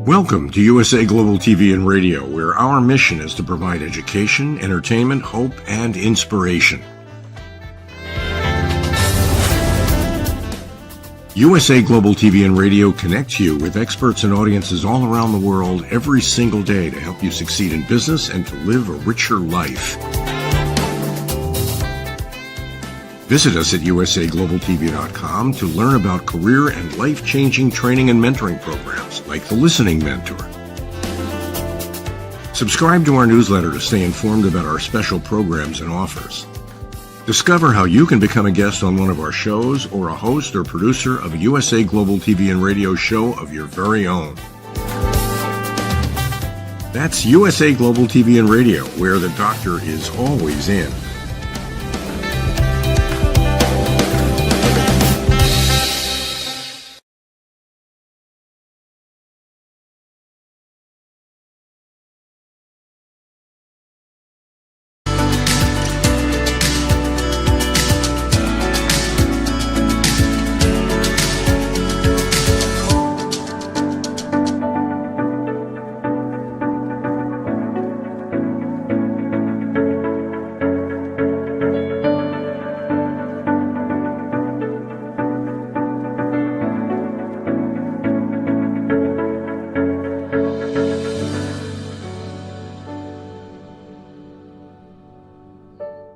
Welcome to USA Global TV and Radio, where our mission is to provide education, entertainment, hope, and inspiration. USA Global TV and Radio connects you with experts and audiences all around the world every single day to help you succeed in business and to live a richer life. Visit us at usaglobaltv.com to learn about career and life-changing training and mentoring programs like the Listening Mentor. Subscribe to our newsletter to stay informed about our special programs and offers. Discover how you can become a guest on one of our shows or a host or producer of a USA Global TV and Radio show of your very own. That's USA Global TV and Radio, where the doctor is always in.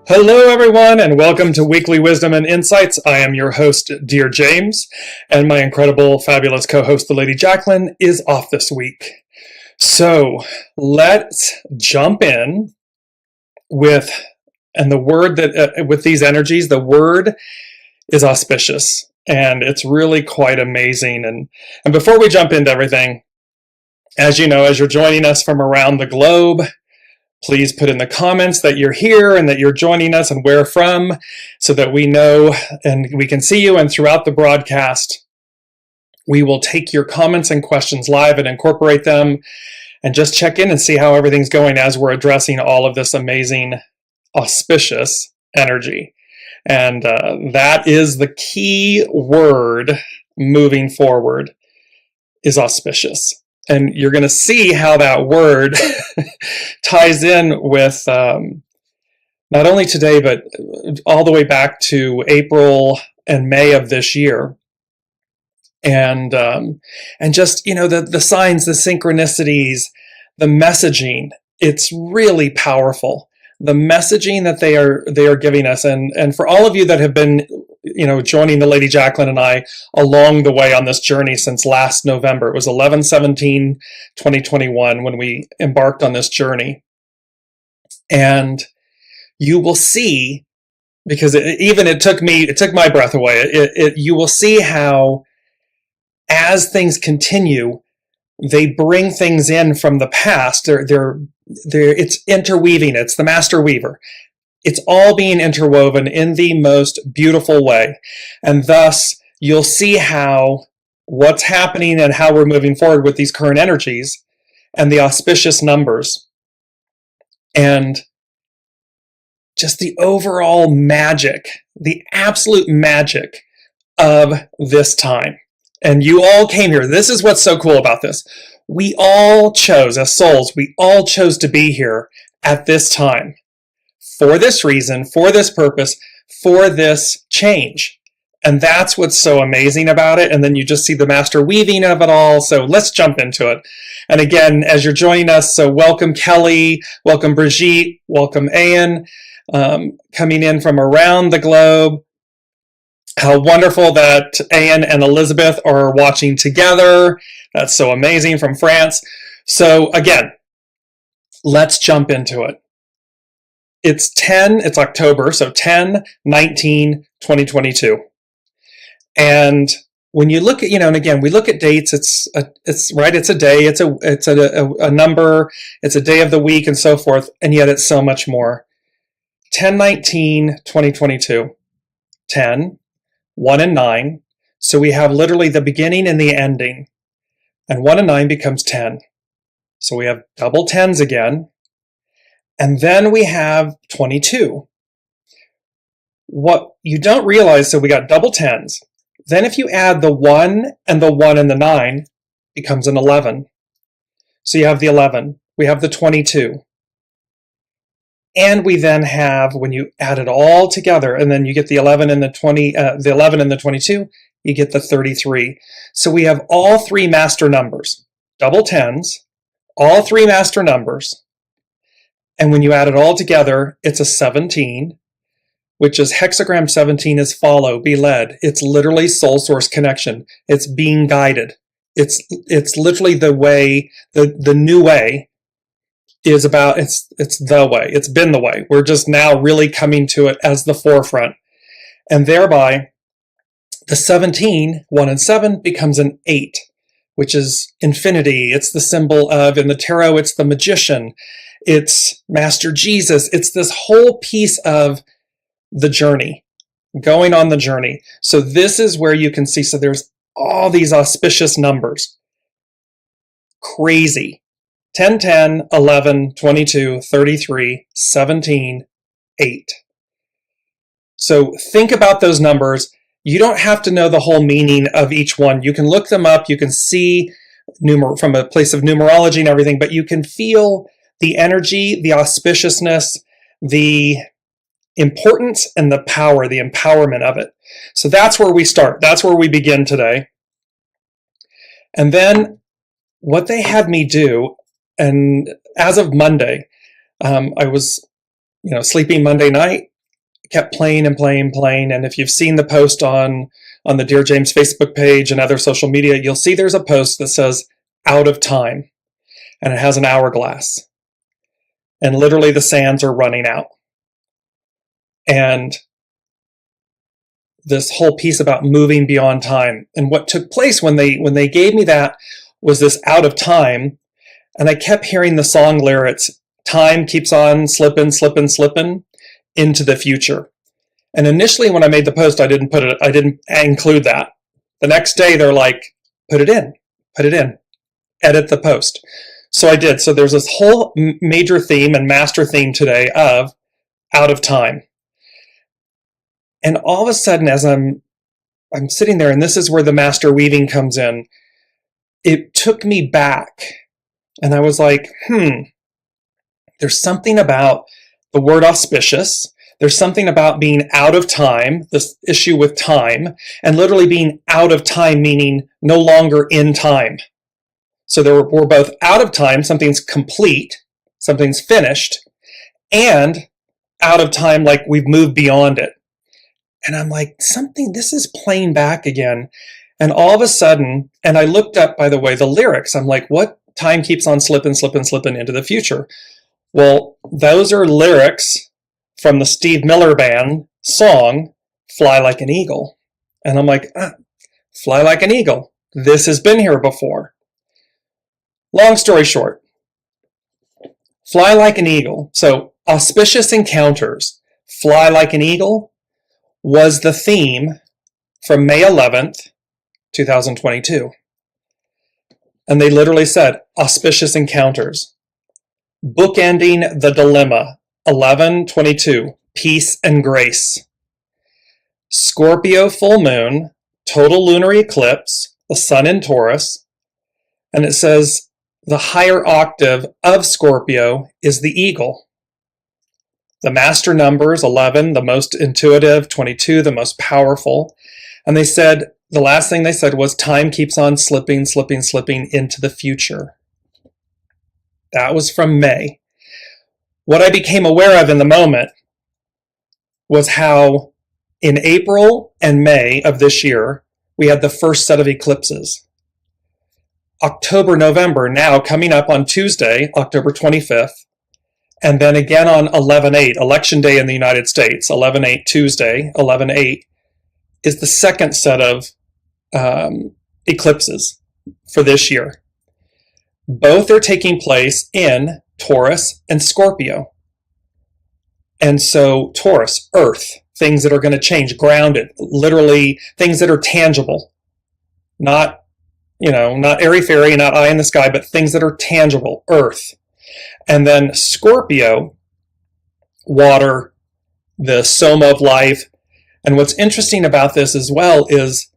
Hello, everyone, and welcome to Weekly Wisdom and Insights. I am your host, Dearjames, and my incredible, fabulous co-host, the Lady Jacqueline, is off this week. So let's jump in with these energies. The word is auspicious, and it's really quite amazing. And before we jump into everything, as you know, as you're joining us from around the globe, please put in the comments that you're here and that you're joining us and where from, so that we know and we can see you. And throughout the broadcast, we will take your comments and questions live and incorporate them and just check in and see how everything's going as we're addressing all of this amazing, auspicious energy. And that is the key word moving forward, is auspicious. And you're going to see how that word ties in with not only today, but all the way back to April and May of this year. And just, you know, the signs, the synchronicities, the messaging, it's really powerful. The messaging that they are giving us. And for all of you that have been, you know, joining the Lady Jacqueline and I along the way on this journey since last November. It was 11/17/2021 when we embarked on this journey. And you will see, because it took my breath away. You will see how, as things continue, they bring things in from the past. It's interweaving. It's the master weaver. It's all being interwoven in the most beautiful way. And thus, you'll see how what's happening and how we're moving forward with these current energies and the auspicious numbers and just the overall magic, the absolute magic of this time. And you all came here. This is what's so cool about this. We all chose, as souls, we all chose to be here at this time. For this reason, for this purpose, for this change. And that's what's so amazing about it. And then you just see the master weaving of it all. So let's jump into it. And again, as you're joining us, so welcome Kelly, welcome Brigitte, welcome Anne, coming in from around the globe. How wonderful that Anne and Elizabeth are watching together. That's so amazing, from France. So again, let's jump into it. It's October, so 10/19/2022. And when you look at, you know, and again, we look at dates, it's a day, it's a number, it's a day of the week and so forth, and yet it's so much more. 10/19/2022. 10, 1 and 9. So we have literally the beginning and the ending. And 1 and 9 becomes 10. So we have double tens again. And then we have 22. What you don't realize, so we got double tens. Then if you add the 1 and the 9, becomes an 11. So you have the 11, we have the 22. And we then have, when you add it all together, and then you get the 11 and the 20, the 11 and the 22, you get the 33. So we have all three master numbers, double tens, all three master numbers. And when you add it all together, it's a 17, which is hexagram 17 is follow, be led. It's literally soul source connection. It's being guided. It's literally the way, the new way is about, it's the way, it's been the way. We're just now really coming to it as the forefront. And thereby, the 17, 1 and 7, becomes an 8, which is infinity. It's the symbol of, in the tarot, it's the magician. It's Master Jesus. It's this whole piece of the journey, going on the journey. So this is where you can see, so there's all these auspicious numbers. Crazy. 10, 10, 11, 22, 33, 17, 8. So think about those numbers. You don't have to know the whole meaning of each one. You can look them up. You can see from a place of numerology and everything, but you can feel the energy, the auspiciousness, the importance, and the power, the empowerment of it. So that's where we start. That's where we begin today. And then what they had me do, and as of Monday, I was, sleeping Monday night, kept playing and playing. And if you've seen the post on the Dearjames Facebook page and other social media, you'll see there's a post that says out of time, and it has an hourglass. And literally the sands are running out. And this whole piece about moving beyond time. And what took place when they gave me that was this out of time. And I kept hearing the song lyrics, time keeps on slipping, slipping, slipping into the future. And initially when I made the post, I didn't include that. The next day they're like, put it in, edit the post. So I did. So there's this whole major theme and master theme today of out of time. And all of a sudden, as I'm sitting there, and this is where the master weaving comes in, it took me back. And I was like, there's something about the word auspicious. There's something about being out of time, this issue with time, and literally being out of time, meaning no longer in time. So we're both out of time, something's complete, something's finished, and out of time, like we've moved beyond it. And I'm like, this is playing back again. And all of a sudden, and I looked up, by the way, the lyrics. I'm like, what? Time keeps on slipping, slipping, slipping into the future. Well, those are lyrics from the Steve Miller Band song, Fly Like an Eagle. And I'm like, fly like an eagle. This has been here before. Long story short, fly like an eagle. So auspicious encounters, fly like an eagle, was the theme from May 11th, 2022. And they literally said, auspicious encounters. Bookending the dilemma, 11/22, peace and grace. Scorpio full moon, total lunar eclipse, the sun in Taurus. And it says the higher octave of Scorpio is the eagle. The master numbers, 11, the most intuitive, 22, the most powerful. And they said, the last thing they said was time keeps on slipping, slipping, slipping into the future. That was from May. What I became aware of in the moment was how in April and May of this year, we had the first set of eclipses. October, November, now coming up on Tuesday, October 25th, and then again on 11/8, Election Day in the United States, 11/8 Tuesday, 11/8, is the second set of eclipses for this year. Both are taking place in Taurus and Scorpio. And so Taurus, earth, things that are going to change, grounded, literally things that are tangible, not airy-fairy, not eye in the sky, but things that are tangible, earth. And then Scorpio, water, the soma of life. And what's interesting about this as well is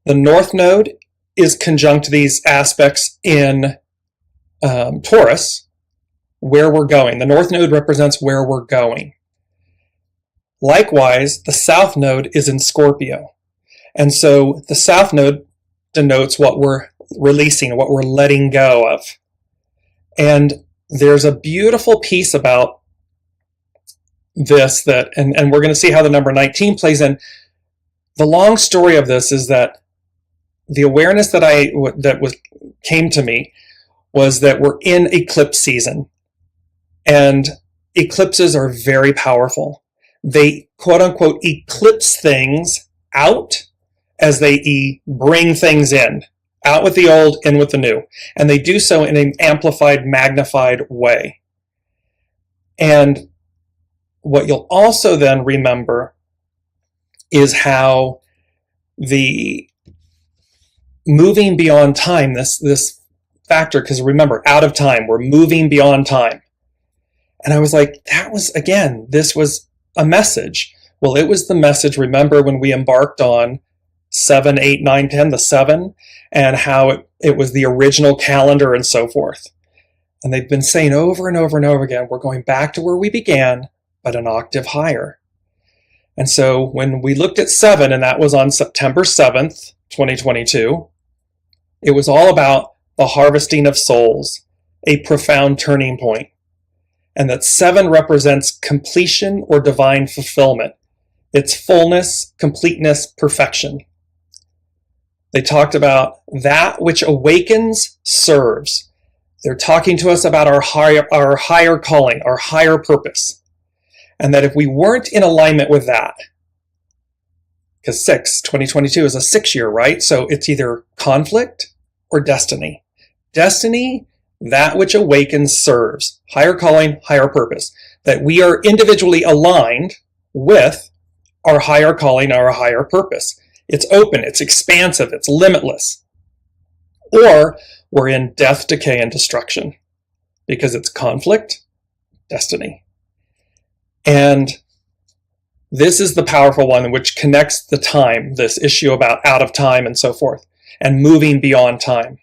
the North Node is conjunct these aspects in Taurus, where we're going. The north node represents where we're going. Likewise, the south node is in Scorpio. And so the south node denotes what we're releasing, what we're letting go of. And there's a beautiful piece about this that, and we're going to see how the number 19 plays in. The long story of this is that the awareness that came to me was that we're in eclipse season. And eclipses are very powerful. They, quote unquote, eclipse things out as they bring things in. Out with the old, in with the new. And they do so in an amplified, magnified way. And what you'll also then remember is how the moving beyond time, this factor, because remember, out of time, we're moving beyond time. And I was like, this was a message. Well, it was the message, remember when we embarked on 7, 8, 9, 10, the 7, and how it was the original calendar and so forth. And they've been saying over and over and over again, we're going back to where we began, but an octave higher. And so when we looked at 7, and that was on September 7th, 2022, it was all about the harvesting of souls, a profound turning point. And that 7 represents completion or divine fulfillment. It's fullness, completeness, perfection. They talked about that which awakens serves. They're talking to us about our higher calling, our higher purpose. And that if we weren't in alignment with that, because 2022 is a 6 year, right? So it's either conflict or destiny. Destiny, that which awakens serves. Higher calling, higher purpose. That we are individually aligned with our higher calling, our higher purpose. It's open, it's expansive, it's limitless. Or we're in death, decay, and destruction because it's conflict, destiny. And this is the powerful one which connects the time, this issue about out of time and so forth, and moving beyond time.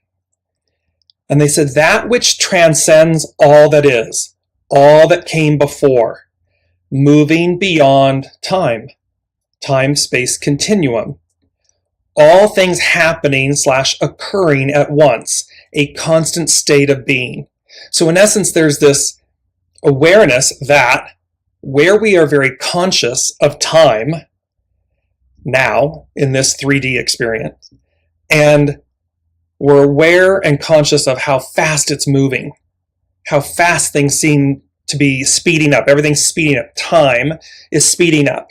And they said that which transcends all that is, all that came before, moving beyond time, time-space continuum. All things happening / occurring at once, a constant state of being. So in essence, there's this awareness that where we are very conscious of time now in this 3D experience, and we're aware and conscious of how fast it's moving, how fast things seem to be speeding up. Everything's speeding up. Time is speeding up.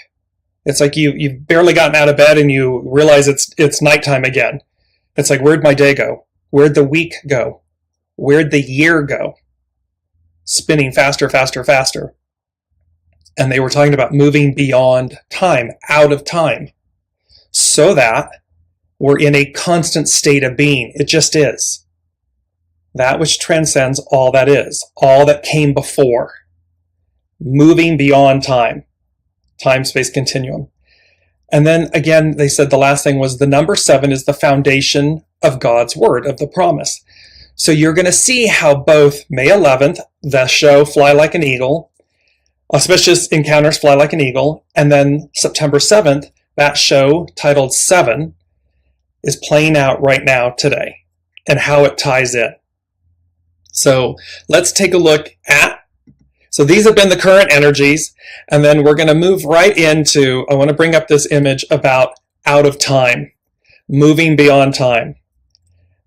It's like you've barely gotten out of bed and you realize it's nighttime again. It's like, where'd my day go? Where'd the week go? Where'd the year go? Spinning faster, faster, faster. And they were talking about moving beyond time, out of time, so that we're in a constant state of being. It just is. That which transcends all that is, all that came before, moving beyond time. Time-space continuum. And then again, they said the last thing was the number 7 is the foundation of God's word, of the promise. So you're going to see how both May 11th, the show Fly Like an Eagle, Auspicious Encounters Fly Like an Eagle, and then September 7th, that show titled 7 is playing out right now today, and how it ties in. So let's take a look at, so these have been the current energies, and then we're going to move right into, I want to bring up this image about out of time, moving beyond time.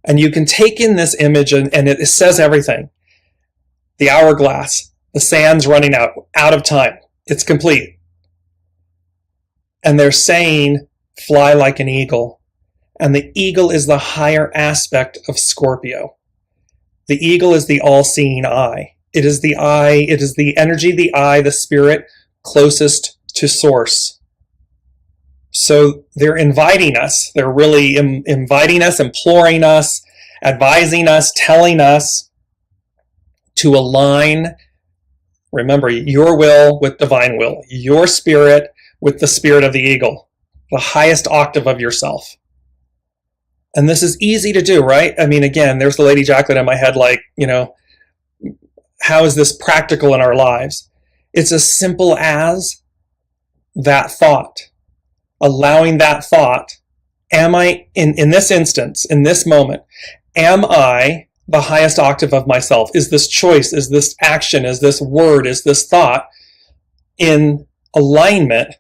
And you can take in this image and it says everything. The hourglass, the sand's running out of time. It's complete. And they're saying, fly like an eagle. And the eagle is the higher aspect of Scorpio. The eagle is the all-seeing eye. It is the eye, it is the energy, the eye, the spirit closest to source. So they're inviting us. They're really inviting us, imploring us, advising us, telling us to align, remember, your will with divine will, your spirit with the spirit of the eagle, the highest octave of yourself. And this is easy to do, right? I mean, again, there's the Lady Jacqueline in my head, like, how is this practical in our lives? It's as simple as that thought, allowing that thought. Am I, in this instance, in this moment, am I the highest octave of myself? Is this choice, is this action, is this word, is this thought in alignment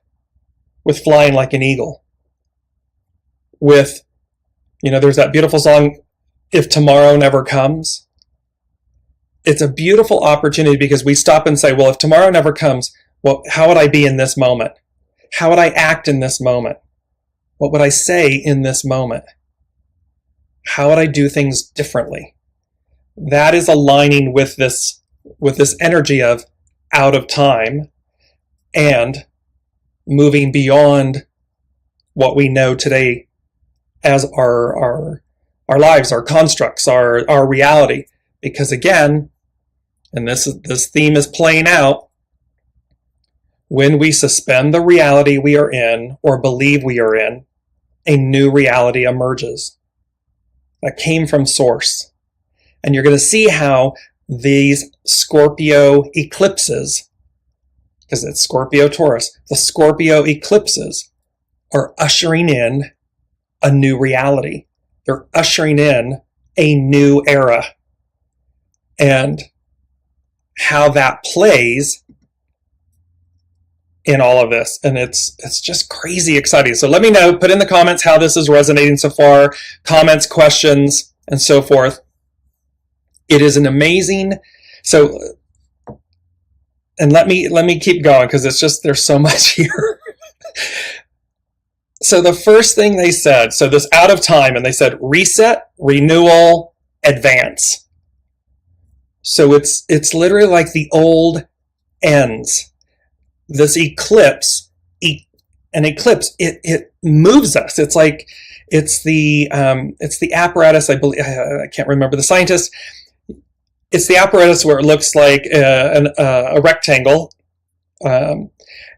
with flying like an eagle? With, there's that beautiful song, If Tomorrow Never Comes. It's a beautiful opportunity because we stop and say, well, if tomorrow never comes, well, how would I be in this moment? How would I act in this moment? What would I say in this moment? How would I do things differently? That is aligning with this energy of out of time and moving beyond what we know today as our lives, our constructs, our reality. Because again, and this theme is playing out, when we suspend the reality we are in or believe we are in, a new reality emerges that came from source. And you're going to see how these Scorpio eclipses, because it's Scorpio Taurus, the Scorpio eclipses are ushering in a new reality. They're ushering in a new era. And how that plays in all of this. And it's just crazy exciting. So let me know, put in the comments how this is resonating so far, comments, questions, and so forth. It is an amazing, and let me keep going because it's just, there's so much here. So the first thing they said, so this out of time, and they said reset, renewal, advance. So it's literally like the old ends. This eclipse, an eclipse, it moves us. It's like, it's the apparatus, I believe, I can't remember the scientist. It's the apparatus where it looks like a rectangle, and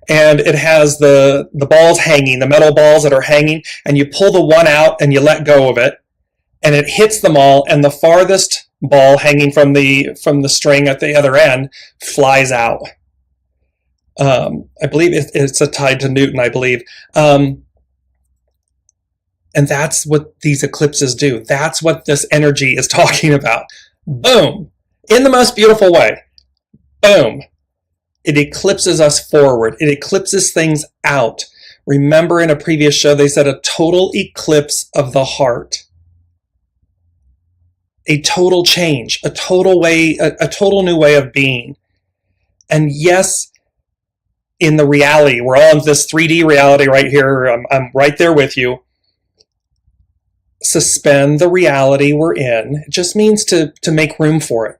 it has the balls hanging, the metal balls that are hanging, and you pull the one out and you let go of it, and it hits them all, and the farthest ball hanging from the string at the other end flies out. I believe it's tied to Newton, I believe. And that's what these eclipses do. That's what this energy is talking about. Boom. In the most beautiful way. Boom. It eclipses us forward. It eclipses things out. Remember in a previous show, they said a total eclipse of the heart. A total change, a total new way of being. And yes, in the reality, we're all in this 3D reality right here. I'm right there with you. Suspend the reality we're in. It just means to make room for it.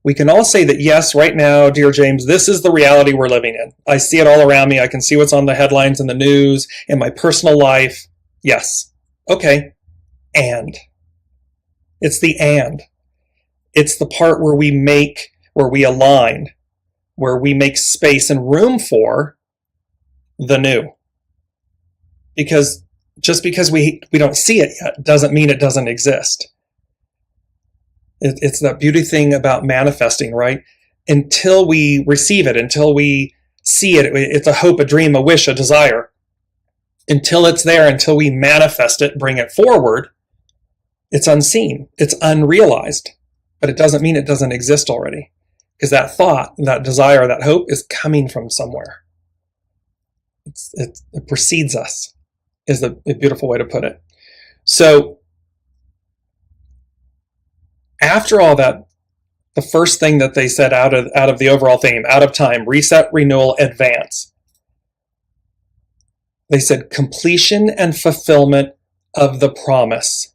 We can all say that, yes, right now, Dearjames, this is the reality we're living in. I see it all around me. I can see what's on the headlines in the news, in my personal life. Yes. Okay. And. It's the and. It's the part where we align, where we make space and room for the new. Because just because we don't see it yet doesn't mean it doesn't exist. It's that beauty thing about manifesting, right? Until we receive it, until we see it, it's a hope, a dream, a wish, a desire. Until it's there, until we manifest it, bring it forward, it's unseen, it's unrealized. But it doesn't mean it doesn't exist already. Because that thought, that desire, that hope is coming from somewhere. It precedes us, is a beautiful way to put it. So, after all that, the first thing that they said out of the overall theme, out of time, reset, renewal, advance. They said completion and fulfillment of the promise.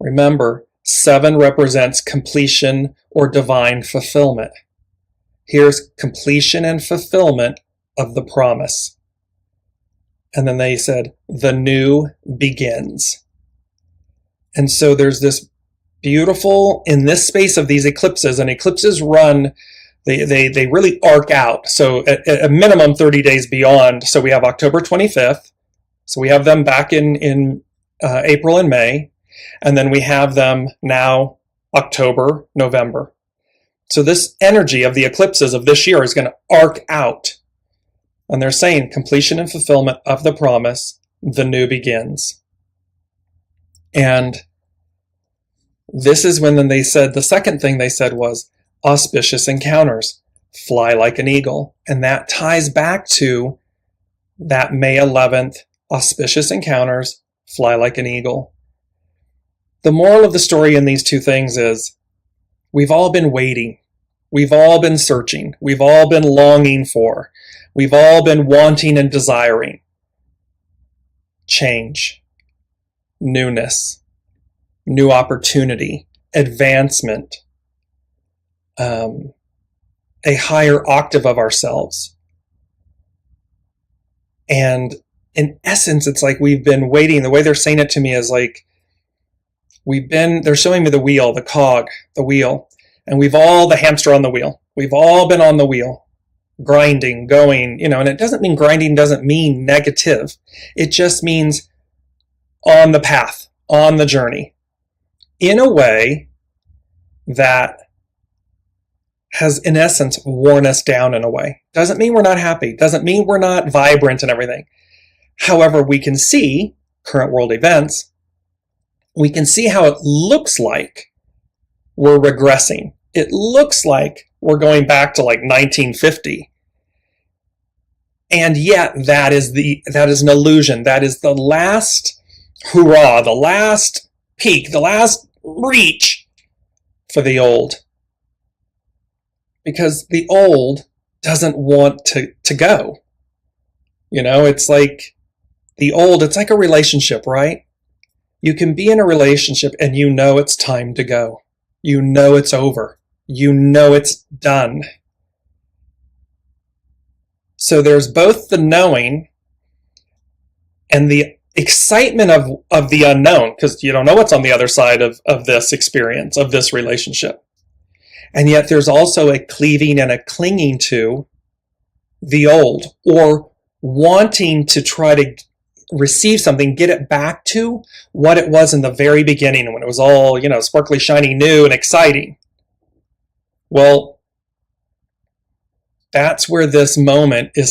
Remember, 7 represents completion or divine fulfillment. Here's completion and fulfillment of the promise. And then they said, the new begins. And so there's this beautiful, in this space of these eclipses, and eclipses run, they really arc out. So at a minimum 30 days beyond. So we have October 25th. So we have them back in April and May, and then we have them now October, November. So this energy of the eclipses of this year is going to arc out. And they're saying completion and fulfillment of the promise, the new begins. And this is when then they said, the second thing they said was auspicious encounters, fly like an eagle. And that ties back to that May 11th, auspicious encounters, fly like an eagle. The moral of the story in these two things is we've all been waiting. We've all been searching. We've all been longing for. We've all been wanting and desiring change, newness, new opportunity, advancement, a higher octave of ourselves. And in essence, it's like we've been waiting. The way they're saying it to me is like, they're showing me the wheel, the cog, the wheel, and the hamster on the wheel. We've all been on the wheel, grinding, going, and it doesn't mean grinding doesn't mean negative. It just means on the path, on the journey, in a way that has, in essence, worn us down in a way. Doesn't mean we're not happy. Doesn't mean we're not vibrant and everything. However, we can see current world events. We can see how it looks like we're regressing. It looks like we're going back to like 1950. And yet that is an illusion. That is the last hurrah, the last peak, the last reach for the old. Because the old doesn't want to go. It's like the old, it's like a relationship, right? You can be in a relationship and it's time to go. It's over. It's done. So there's both the knowing and the excitement of the unknown, because you don't know what's on the other side of this experience, of this relationship. And yet there's also a cleaving and a clinging to the old, or wanting to try to receive something, get it back to what it was in the very beginning when it was all, sparkly, shiny, new, and exciting. Well, that's where this moment in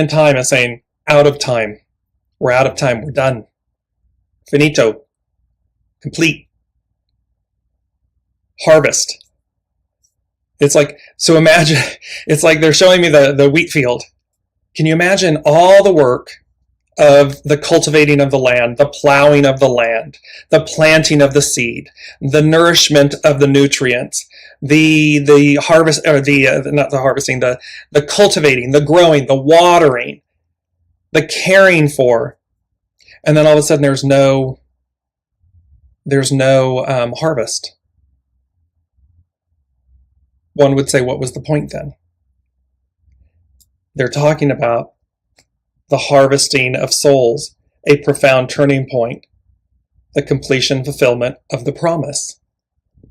time is saying, out of time. We're out of time. We're done. Finito. Complete. Harvest. It's like, so imagine, it's like they're showing me the wheat field. Can you imagine all the work of the cultivating of the land, the plowing of the land, the planting of the seed, the nourishment of the nutrients, the harvest, or not the harvesting, the cultivating, the growing, the watering, the caring for, and then all of a sudden there's no harvest. One would say, what was the point then? They're talking about the harvesting of souls, a profound turning point, the completion, fulfillment of the promise.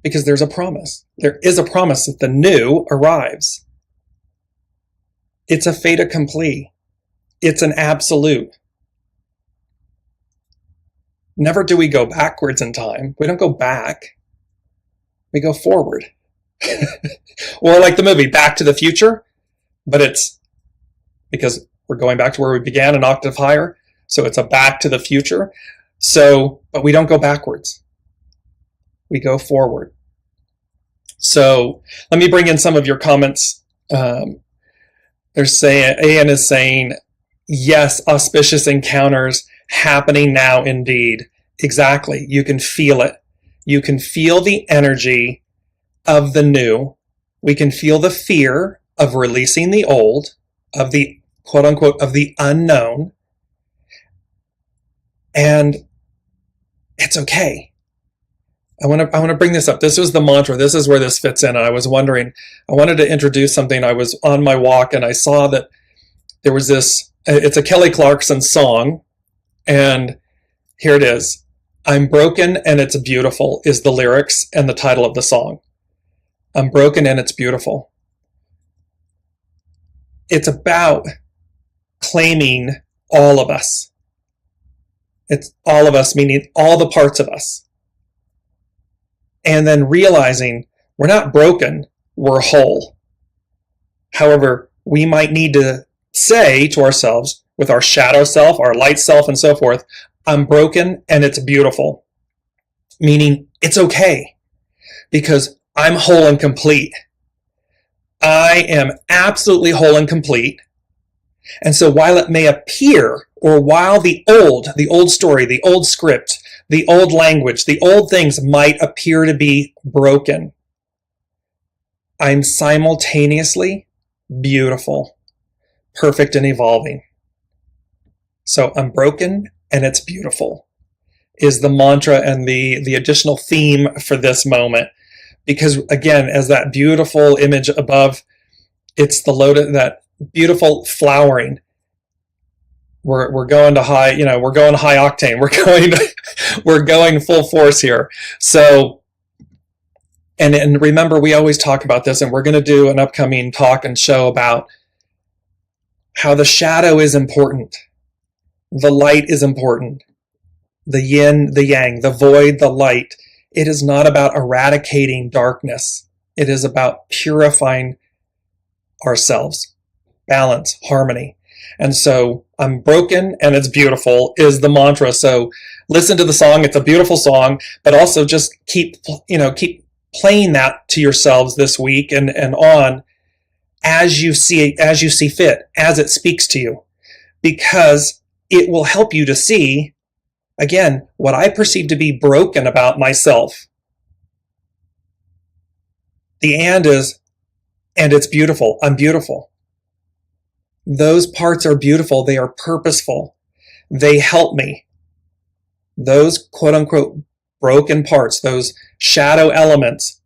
Because there's a promise. There is a promise that the new arrives. It's a fait accompli. It's an absolute. Never do we go backwards in time. We don't go back. We go forward. Or like the movie Back to the Future, but it's because we're going back to where we began, an octave higher. So it's a back to the future. So, but we don't go backwards. We go forward. So let me bring in some of your comments. They're saying, AN is saying, yes, auspicious encounters happening now indeed. Exactly. You can feel it. You can feel the energy of the new. We can feel the fear of releasing the old, of the quote unquote, of the unknown. And it's okay. I want to bring this up. This was the mantra. This is where this fits in. And I was wondering, I wanted to introduce something. I was on my walk and I saw that there was this, it's a Kelly Clarkson song. And here it is. I'm broken and it's beautiful is the lyrics and the title of the song. I'm broken and it's beautiful. It's about claiming all of us. It's all of us, meaning all the parts of us. And then realizing we're not broken, we're whole. However, we might need to say to ourselves, with our shadow self, our light self, and so forth, I'm broken and it's beautiful. Meaning it's okay because I'm whole and complete. I am absolutely whole and complete. And so while it may appear, or while the old story, the old script, the old language, the old things might appear to be broken, I'm simultaneously beautiful, perfect, and evolving. So I'm broken and it's beautiful is the mantra and the additional theme for this moment. Because again, as that beautiful image above, it's the lotus, that beautiful flowering. We're going to high, we're going high octane. We're going full force here. So, and remember, we always talk about this, and we're going to do an upcoming talk and show about how the shadow is important. The light is important. The yin, the yang, the void, the light. It is not about eradicating darkness. It is about purifying ourselves. Balance, harmony. And so I'm broken and it's beautiful is the mantra. So listen to the song. It's a beautiful song, but also just keep playing that to yourselves this week and on as you see fit, as it speaks to you, because it will help you to see, again, what I perceive to be broken about myself. The and is, and it's beautiful. I'm beautiful. Those parts are beautiful. They are purposeful. They help me. Those quote unquote broken parts, those shadow elements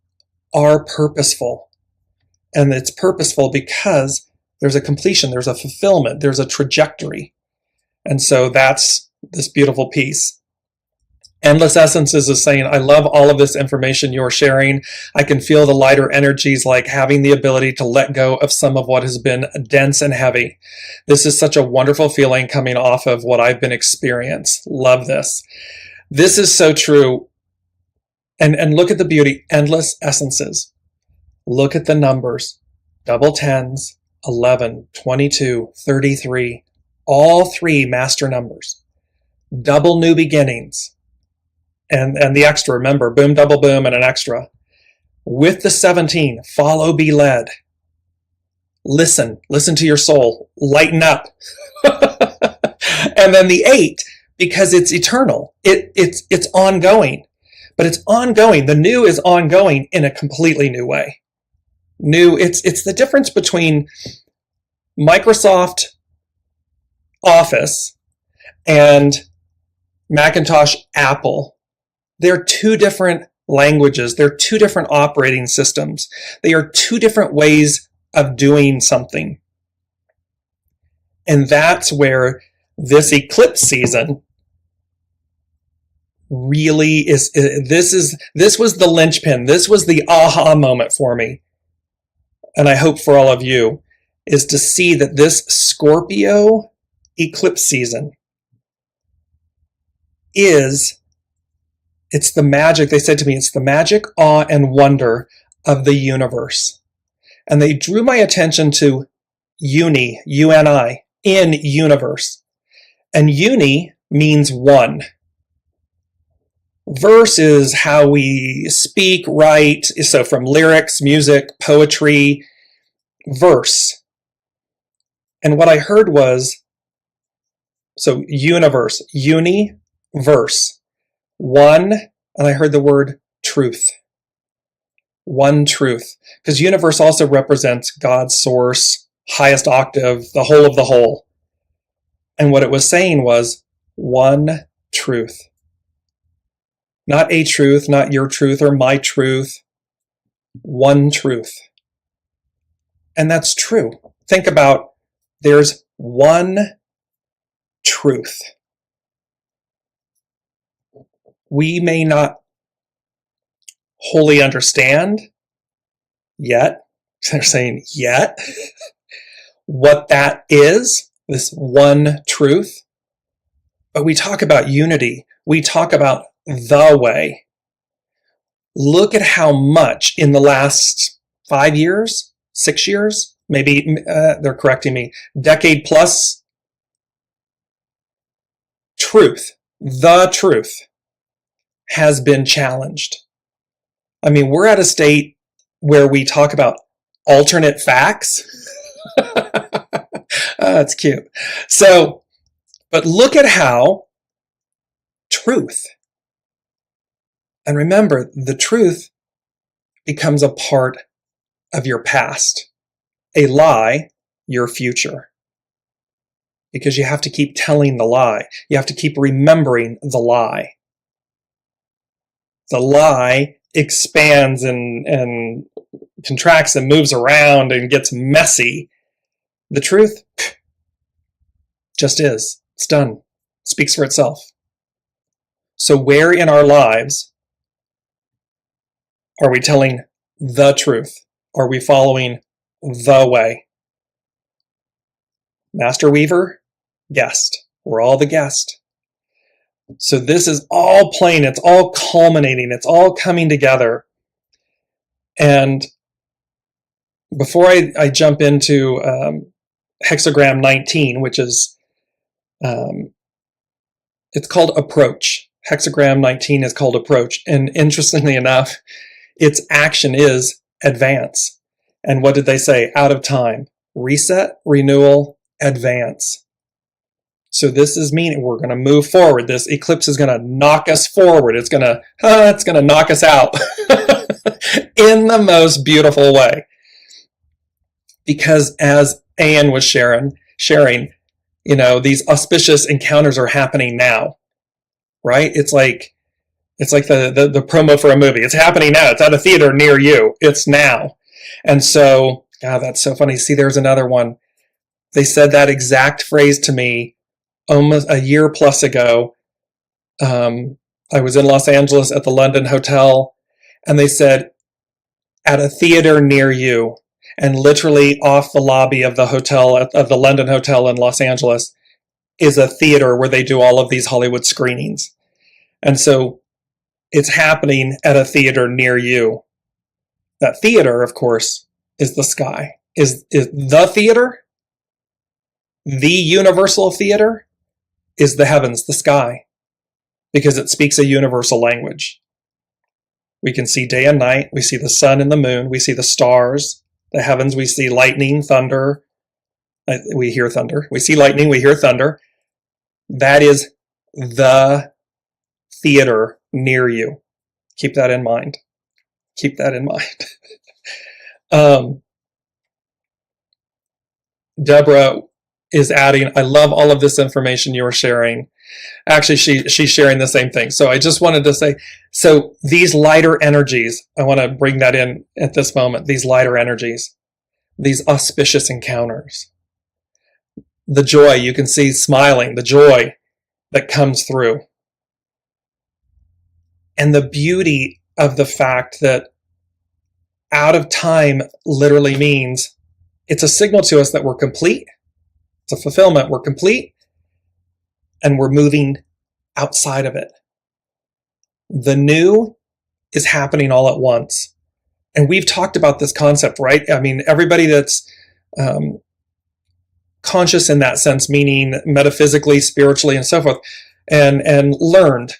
are purposeful. And it's purposeful because there's a completion, there's a fulfillment, there's a trajectory. And so that's this beautiful piece. Endless Essences is saying, I love all of this information you're sharing. I can feel the lighter energies, like having the ability to let go of some of what has been dense and heavy. This is such a wonderful feeling coming off of what I've been experiencing. Love this. This is so true. And look at the beauty. Endless Essences. Look at the numbers. Double tens, 11, 22, 33. All three master numbers. Double new beginnings. And the extra, remember, boom, double boom, and an extra. With the 17, follow, be led. Listen to your soul, lighten up. And then the 8, because it's eternal. It's ongoing, but it's ongoing. The new is ongoing in a completely new way. New, it's the difference between Microsoft Office and Macintosh Apple. They're two different languages. They're two different operating systems. They are two different ways of doing something. And that's where this eclipse season really is. This was the linchpin. This was the aha moment for me. And I hope for all of you is to see that this Scorpio eclipse season it's the magic, they said to me, it's the magic, awe, and wonder of the universe. And they drew my attention to uni, U-N-I, in universe. And uni means one. Verse is how we speak, write, so from lyrics, music, poetry, verse. And what I heard was, so universe, uni, verse. One, and I heard the word truth. One truth. Because universe also represents God's source, highest octave, the whole of the whole. And what it was saying was one truth. Not a truth, not your truth or my truth. One truth. And that's true. Think about, there's one truth. We may not wholly understand yet, they're saying yet, what that is, this one truth. But we talk about unity. We talk about the way. Look at how much in the last 5 years, 6 years, maybe they're correcting me, decade plus, the truth has been challenged. I mean, we're at a state where we talk about alternate facts. That's cute. So, but look at how truth, and remember, the truth becomes a part of your past, a lie, your future. Because you have to keep telling the lie. You have to keep remembering the lie. The lie expands and contracts and moves around and gets messy. The truth just is. It's done. It speaks for itself. So where in our lives are we telling the truth? Are we following the way? Master Weaver, guest. We're all the guest. So this is all playing. It's all culminating. It's all coming together. And before I jump into hexagram 19, which is, it's called approach. Hexagram 19 is called approach. And interestingly enough, its action is advance. And what did they say? Out of time. Reset, renewal, advance. So this is meaning we're going to move forward. This eclipse is going to knock us forward. It's going to knock us out in the most beautiful way. Because as Anne was sharing, these auspicious encounters are happening now, right? It's like the promo for a movie. It's happening now. It's at a theater near you. It's now. And so, God, that's so funny. See, there's another one. They said that exact phrase to me almost a year plus ago. I was in Los Angeles at the London Hotel, and they said, at a theater near you. And literally off the lobby of the hotel, of the London Hotel in Los Angeles, is a theater where they do all of these Hollywood screenings. And so it's happening at a theater near you. That theater, of course, is the sky. Is the theater? The universal theater is the heavens, the sky, because it speaks a universal language. We can see day and night. We see the sun and the moon. We see the stars, the heavens. We see lightning, thunder. We hear thunder. We see lightning. We hear thunder. That is the theater near you. Keep that in mind. Keep that in mind. Deborah is adding, I love all of this information you are sharing. Actually, she's sharing the same thing. So I just wanted to say, so these lighter energies, I want to bring that in at this moment, these lighter energies, these auspicious encounters, the joy, you can see smiling, the joy that comes through. And the beauty of the fact that out of time literally means it's a signal to us that we're complete. It's a fulfillment. We're complete and we're moving outside of it. The new is happening all at once. And we've talked about this concept, right? I mean, everybody that's conscious in that sense, meaning metaphysically, spiritually, and so forth, and learned,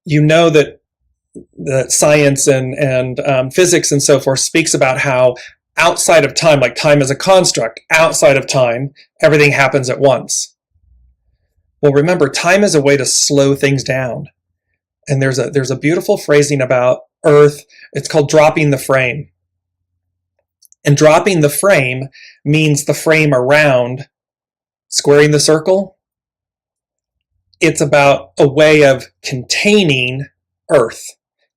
that science and physics and so forth speaks about how outside of time, like time is a construct, outside of time, everything happens at once. Well, remember, time is a way to slow things down. And there's a beautiful phrasing about Earth. It's called dropping the frame. And dropping the frame means the frame around squaring the circle. It's about a way of containing Earth,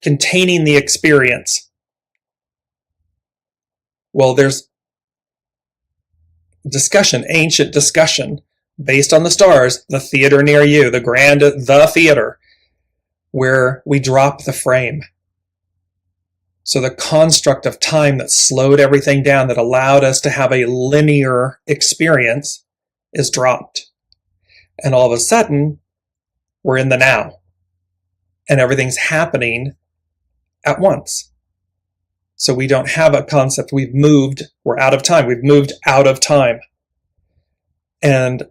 containing the experience. Well, there's discussion, ancient discussion, based on the stars, the theater near you, the theater, where we drop the frame. So the construct of time that slowed everything down, that allowed us to have a linear experience, is dropped. And all of a sudden, We're in the now. And everything's happening at once. So we don't have a concept. We're out of time. We've moved out of time. And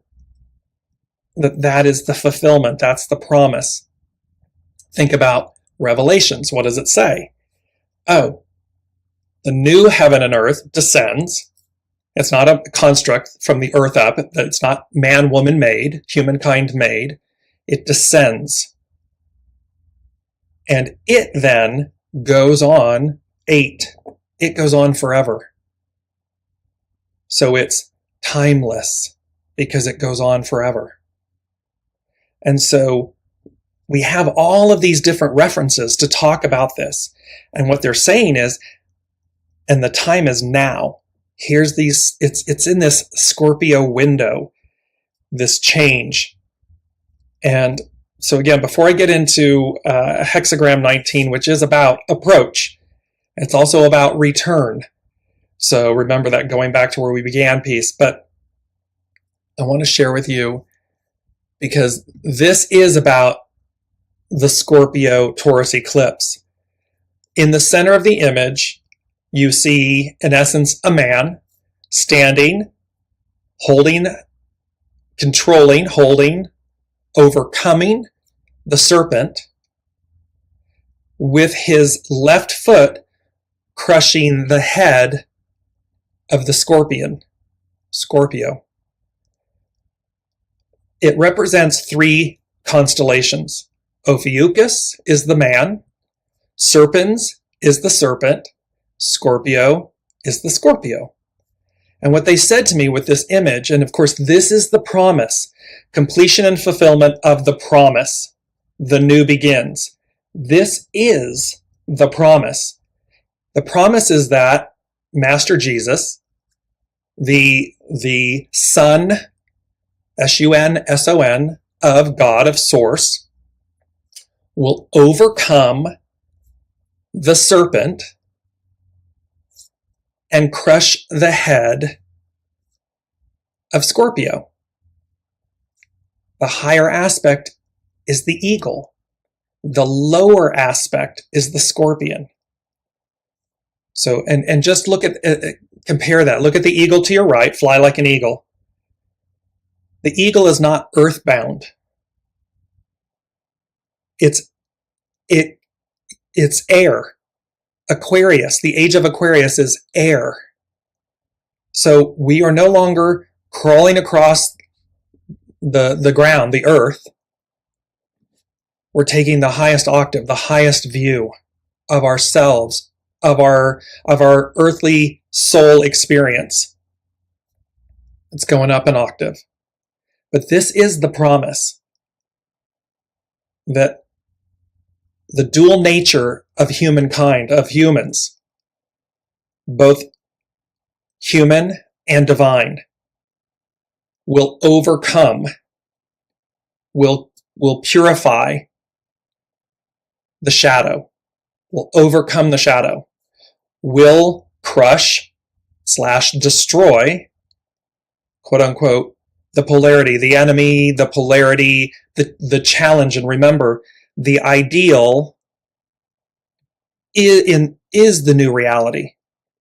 that is the fulfillment. That's the promise. Think about Revelations. What does it say? Oh, the new heaven and earth descends. It's not a construct from the earth up. It's not man, woman made, humankind made. It descends. And it then goes on, 8. It goes on forever. So it's timeless because it goes on forever. And so we have all of these different references to talk about this. And what they're saying is, and the time is now. Here's these, it's in this Scorpio window, this change. And so again, before I get into Hexagram 19, which is about approach, it's also about return. So remember that going back to where we began piece. But I want to share with you, because this is about the Scorpio Taurus eclipse. In the center of the image, you see, in essence, a man standing, holding, overcoming the serpent, with his left foot crushing the head of the Scorpio. It represents 3 constellations. Ophiuchus is the man, Serpens is the serpent, Scorpio is the Scorpio. And what they said to me with this image, and of course this is the promise, completion and fulfillment of the promise, the new begins. This is the promise. The promise is that Master Jesus, the Son, S-U-N-S-O-N, of God, of Source, will overcome the serpent and crush the head of Scorpio. The higher aspect is the eagle. The lower aspect is the scorpion. So, and just look at, compare that. Look at the eagle to your right, fly like an eagle. The eagle is not earthbound. It's air. Aquarius, the age of Aquarius is air. So we are no longer crawling across the ground, the earth. We're taking the highest octave, the highest view of ourselves, of our earthly soul experience. It's going up an octave. But this is the promise that the dual nature of humankind, of humans, both human and divine, will overcome, will purify the shadow, will overcome the shadow, will crush / destroy, quote unquote, the polarity, the enemy, the polarity, the challenge. And remember, the ideal is the new reality,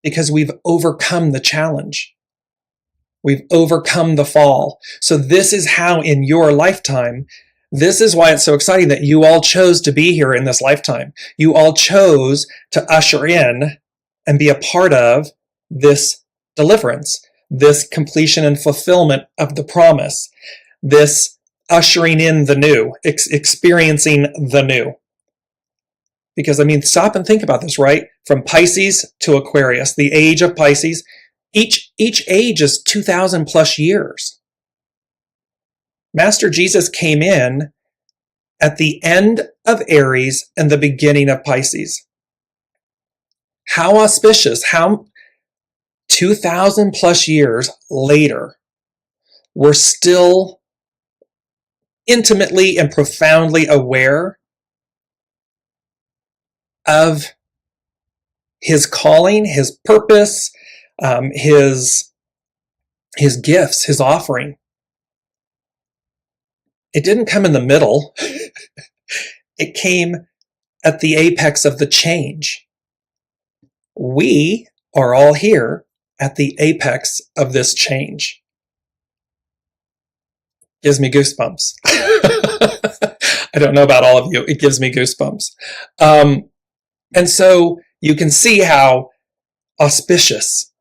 because we've overcome the challenge. We've overcome the fall. So this is how in your lifetime, this is why it's so exciting that you all chose to be here in this lifetime. You all chose to usher in and be a part of this deliverance, this completion and fulfillment of the promise, this ushering in the new, experiencing the new. Because, I mean, stop and think about this, right? From Pisces to Aquarius, the age of Pisces, each age is 2,000 plus years. Master Jesus came in at the end of Aries and the beginning of Pisces. How auspicious, how 2,000 plus years later, we're still intimately and profoundly aware of his calling, his purpose, his gifts, his offering. It didn't come in the middle. It came at the apex of the change. We are all here at the apex of this change. Gives me goosebumps. I don't know about all of you. It gives me goosebumps. And so you can see how auspicious.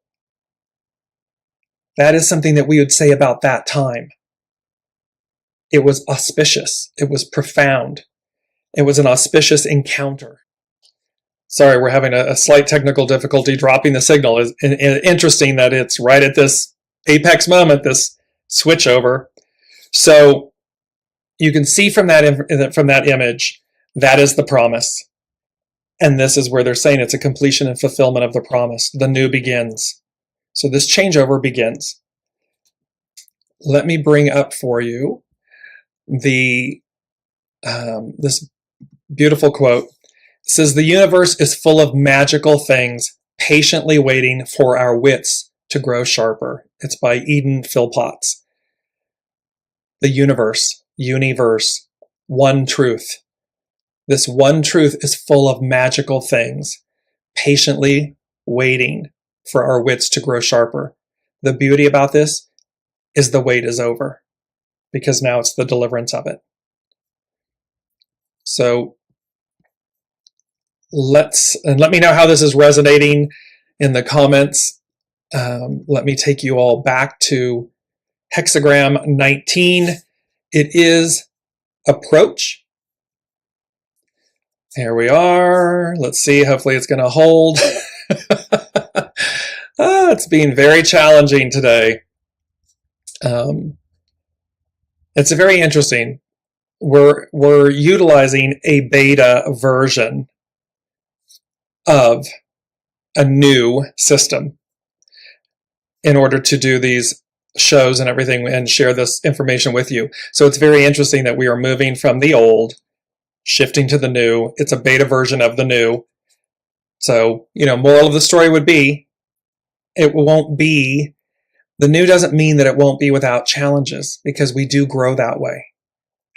That is something that we would say about that time. It was auspicious. It was profound. It was an auspicious encounter. Sorry, we're having a slight technical difficulty dropping the signal. It's interesting that it's right at this apex moment, this switchover. So you can see from that image, that is the promise. And this is where they're saying it's a completion and fulfillment of the promise. The new begins. So this changeover begins. Let me bring up for you this beautiful quote. It says, "The universe is full of magical things, patiently waiting for our wits to grow sharper." It's by Eden Philpotts. The universe, one truth. This one truth is full of magical things, patiently waiting for our wits to grow sharper. The beauty about this is the wait is over, because now it's the deliverance of it. So let me know how this is resonating in the comments. Let me take you all back to hexagram 19. It is approach. Here we are. Let's see. Hopefully it's going to hold. It's being very challenging today. It's very interesting. We're utilizing a beta version of a new system in order to do these shows and everything and share this information with you. So it's very interesting that we are moving from the old, shifting to the new. It's a beta version of the new. So, moral of the story would be, the new doesn't mean that it won't be without challenges, because we do grow that way.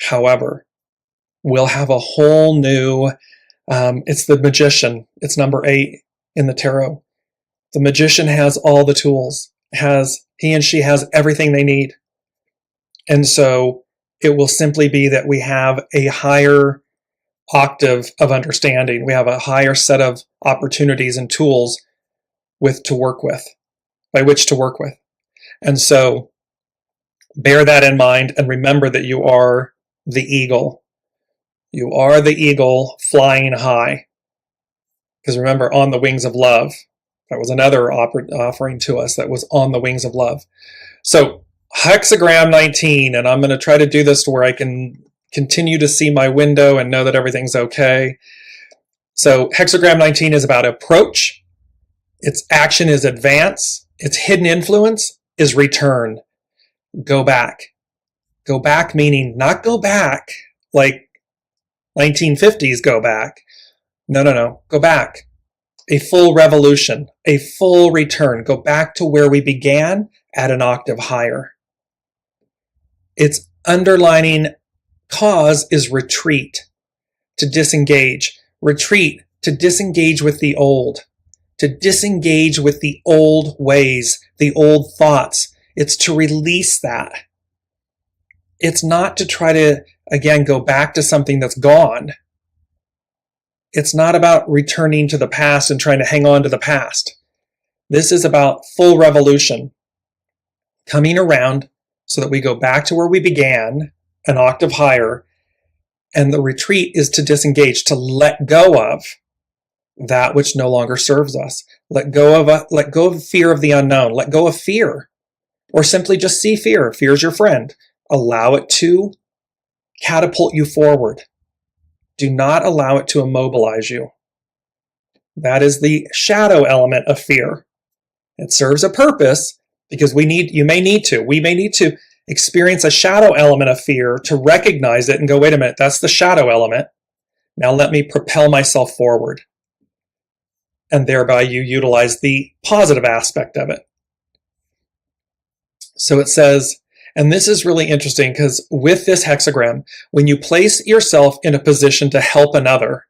However, we'll have a whole new, it's the magician. It's number 8 in the tarot. The magician has all the tools. He and she has everything they need. And so it will simply be that we have a higher octave of understanding. We have a higher set of opportunities and tools by which to work with. And so bear that in mind and remember that you are the eagle. You are the eagle flying high. Because remember, on the wings of love. That was another offering to us that was on the wings of love. So hexagram 19, and I'm going to try to do this to where I can continue to see my window and know that everything's okay. So hexagram 19 is about approach. Its action is advance. Its hidden influence is return. Go back. Go back meaning not go back like 1950s go back. No. Go back. A full revolution, a full return. Go back to where we began at an octave higher. Its underlining cause is retreat, to disengage. Retreat, to disengage with the old, to disengage with the old ways, the old thoughts. It's to release that. It's not to try to, again, go back to something that's gone. It's not about returning to the past and trying to hang on to the past. This is about full revolution, coming around so that we go back to where we began, an octave higher, and the retreat is to disengage, to let go of that which no longer serves us. Let go of fear of the unknown. Let go of fear, or simply just see fear. Fear is your friend. Allow it to catapult you forward. Do not allow it to immobilize you. That is the shadow element of fear. It serves a purpose because we may need to experience a shadow element of fear to recognize it and go, wait a minute, that's the shadow element. Now let me propel myself forward. And thereby you utilize the positive aspect of it. So it says, And this is really interesting because with this hexagram, when you place yourself in a position to help another,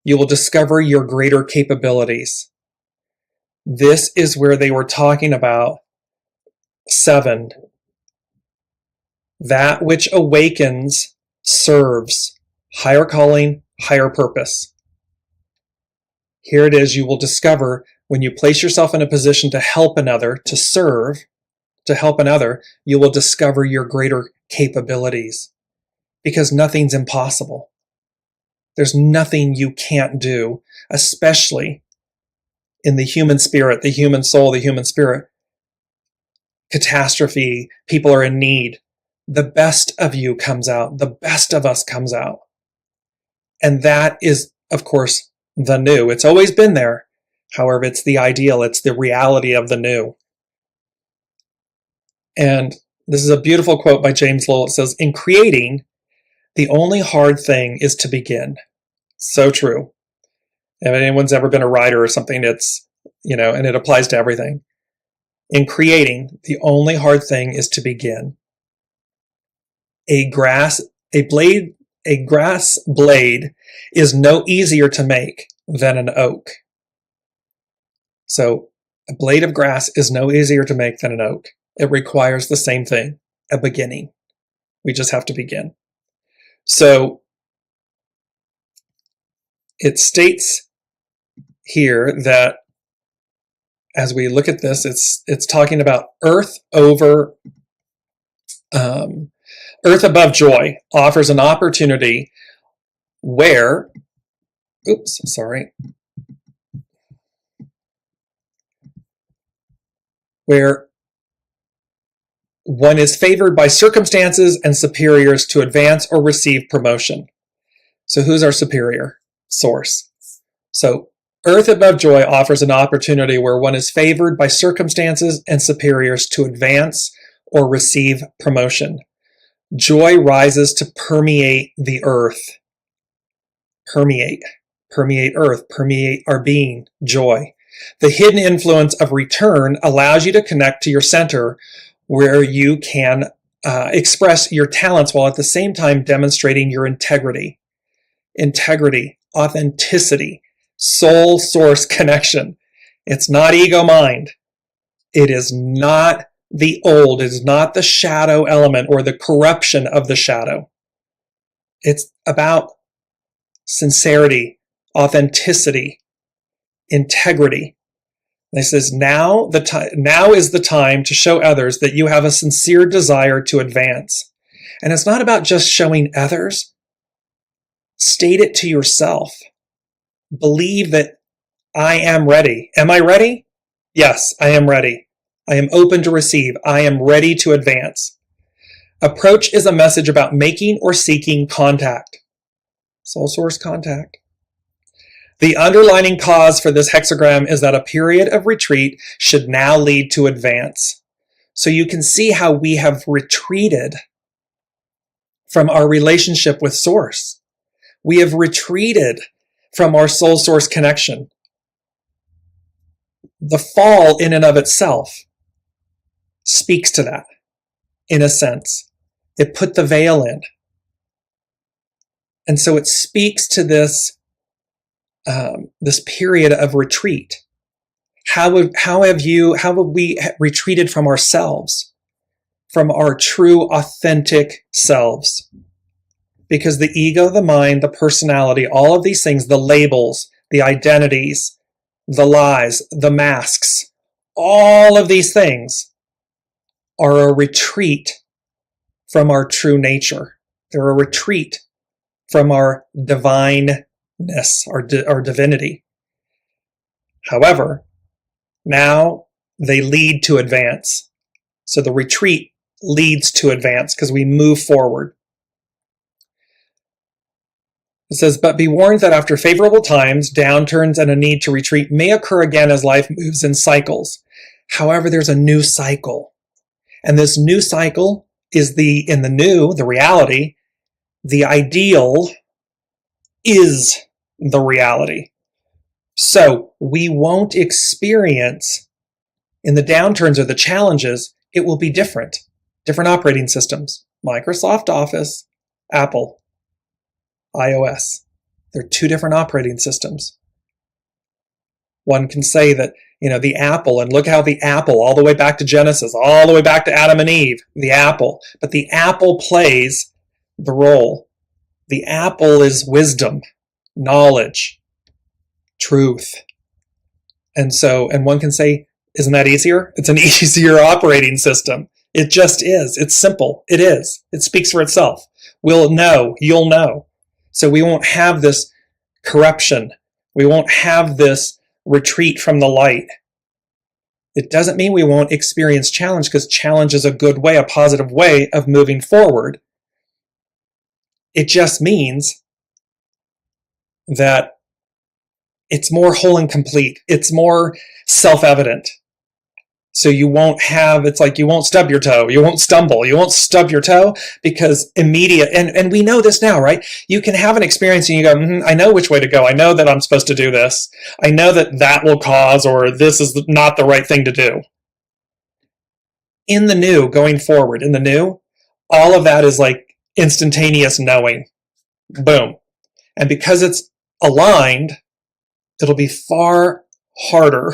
you will discover your greater capabilities. This is where they were talking about 7. That which awakens serves. Higher calling, higher purpose. Here it is, you will discover when you place yourself in a position to help another, to serve, to help another, you will discover your greater capabilities. Because nothing's impossible. There's nothing you can't do, especially in the human spirit, the human soul, the human spirit. Catastrophe, people are in need. The best of you comes out. The best of us comes out. And that is, of course, the new. It's always been there. However, it's the ideal. It's the reality of the new. And this is a beautiful quote by James Lowell. It says, in creating, the only hard thing is to begin. So true. If anyone's ever been a writer or something, it's, and it applies to everything. In creating, the only hard thing is to begin. A grass blade is no easier to make than an oak. So a blade of grass is no easier to make than an oak. It requires the same thing, a beginning. We just have to begin. So it states here that as we look at this, it's talking about earth above joy offers an opportunity where, where one is favored by circumstances and superiors to advance or receive promotion. So who's our superior? Source. So earth above joy offers an opportunity where one is favored by circumstances and superiors to advance or receive promotion. Joy rises to permeate the earth. Permeate earth, permeate our being, joy. The hidden influence of return allows you to connect to your center where you can express your talents while at the same time demonstrating your integrity. Integrity, authenticity, soul source connection. It's not ego mind. It is not the old. It is not the shadow element or the corruption of the shadow. It's about sincerity, authenticity, integrity. And he says, now is the time to show others that you have a sincere desire to advance. And it's not about just showing others. State it to yourself. Believe that I am ready. Am I ready? Yes, I am ready. I am open to receive. I am ready to advance. Approach is a message about making or seeking contact. Soul source contact. The underlining cause for this hexagram is that a period of retreat should now lead to advance. So you can see how we have retreated from our relationship with Source. We have retreated from our soul source connection. The fall in and of itself speaks to that, in a sense. It put the veil in. And so it speaks to this period of retreat. How have we retreated from ourselves, from our true, authentic selves? Because the ego, the mind, the personality, all of these things, the labels, the identities, the lies, the masks, all of these things are a retreat from our true nature. They're a retreat from our divineness, our divinity. However, now they lead to advance. So the retreat leads to advance because we move forward. It says, but be warned that after favorable times, downturns and a need to retreat may occur again as life moves in cycles. However, there's a new cycle. And this new cycle is the reality, the ideal is the reality. So we won't experience in the downturns or the challenges, it will be different. Different operating systems. Microsoft Office, Apple, iOS. They're two different operating systems. One can say that, the apple, and look how the apple, all the way back to Genesis, all the way back to Adam and Eve, the apple. But the apple plays the role. The apple is wisdom, knowledge, truth. And one can say, isn't that easier? It's an easier operating system. It just is. It's simple. It is. It speaks for itself. We'll know. You'll know. So we won't have this corruption. We won't have this retreat from the light. It doesn't mean we won't experience challenge, because challenge is a good way, a positive way of moving forward. It just means that it's more whole and complete. It's more self-evident. So you won't have, it's like you won't stub your toe. You won't stumble. You won't stub your toe, because immediate, and we know this now, right? You can have an experience and you go, I know which way to go. I know that I'm supposed to do this. I know that will cause, or this is not the right thing to do. In the new, going forward, in the new, all of that is like instantaneous knowing. Boom. And because it's aligned, it'll be far harder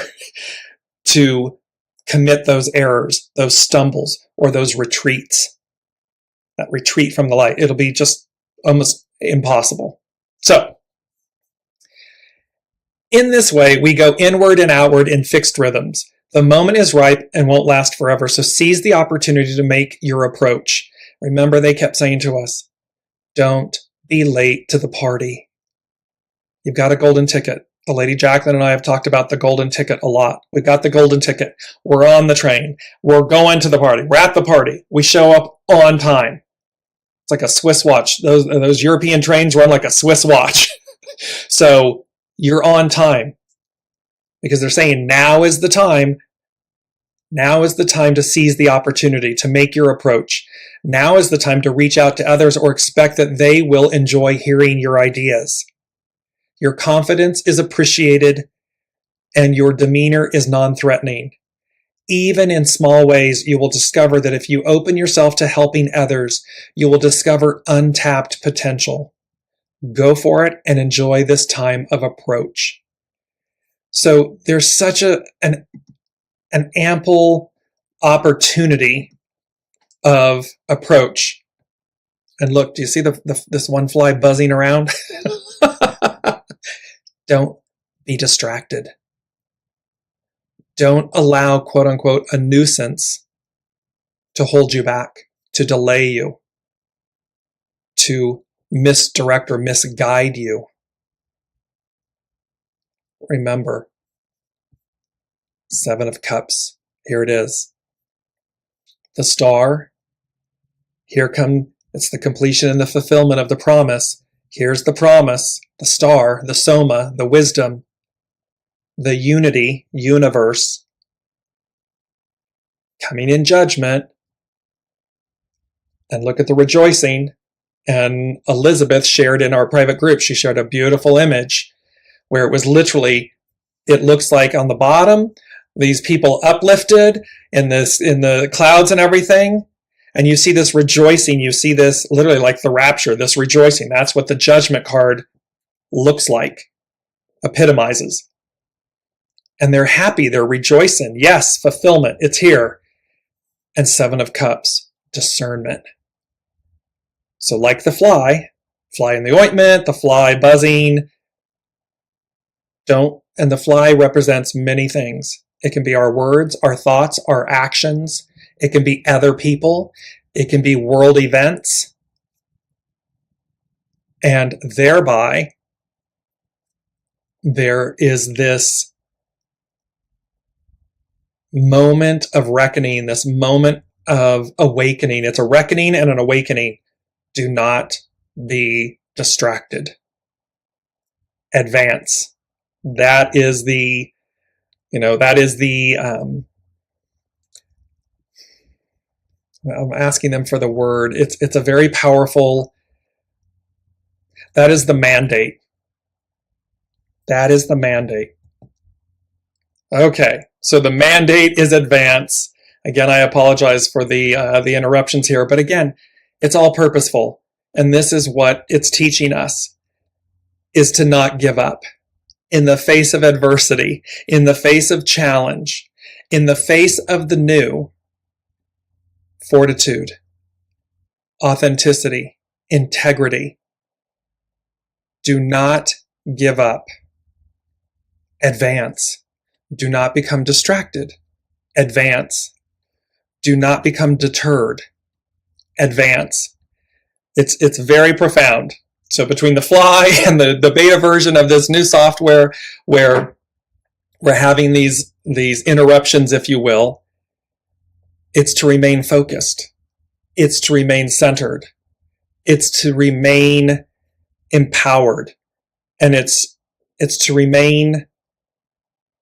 to commit those errors, those stumbles, or those retreats. That retreat from the light. It'll be just almost impossible. So, in this way, we go inward and outward in fixed rhythms. The moment is ripe and won't last forever, so seize the opportunity to make your approach. Remember, they kept saying to us, don't be late to the party. You've got a golden ticket. The Lady Jacqueline and I have talked about the golden ticket a lot. We got the golden ticket. We're on the train. We're going to the party. We're at the party. We show up on time. It's like a Swiss watch. Those European trains run like a Swiss watch. So you're on time, because they're saying now is the time. Now is the time to seize the opportunity, to make your approach. Now is the time to reach out to others, or expect that they will enjoy hearing your ideas. Your confidence is appreciated, and your demeanor is non-threatening. Even in small ways, you will discover that if you open yourself to helping others, you will discover untapped potential. Go for it and enjoy this time of approach. So there's such an ample opportunity of approach. And look, do you see this one fly buzzing around? Don't be distracted. Don't allow, quote unquote, a nuisance to hold you back, to delay you, to misdirect or misguide you. Remember, 7 of Cups. Here it is. The star. It's the completion and the fulfillment of the promise. Here's the promise, the star, the soma, the wisdom, the unity, universe, coming in judgment. And look at the rejoicing. And Elizabeth shared in our private group, she shared a beautiful image where it was literally, it looks like on the bottom, these people uplifted in the clouds and everything. And you see this rejoicing, you see this literally like the rapture, this rejoicing. That's what the judgment card looks like, epitomizes. And they're happy, they're rejoicing. Yes, fulfillment, it's here. And 7 of Cups, discernment. So like the fly in the ointment, the fly buzzing. And the fly represents many things. It can be our words, our thoughts, our actions. It can be other people. It can be world events. And thereby, there is this moment of reckoning, this moment of awakening. It's a reckoning and an awakening. Do not be distracted. Advance. That is the I'm asking them for the word. It's a very powerful, that is the mandate. That is the mandate. Okay, so the mandate is advance. Again, I apologize for the interruptions here, but again, it's all purposeful. And this is what it's teaching us, is to not give up in the face of adversity, in the face of challenge, in the face of the new. Fortitude, authenticity, integrity. Do not give up. Advance. Do not become distracted. Advance. Do not become deterred. Advance. It's very profound. So between the fly and the beta version of this new software, where we're having these interruptions, if you will, it's to remain focused. It's to remain centered. It's to remain empowered. And it's to remain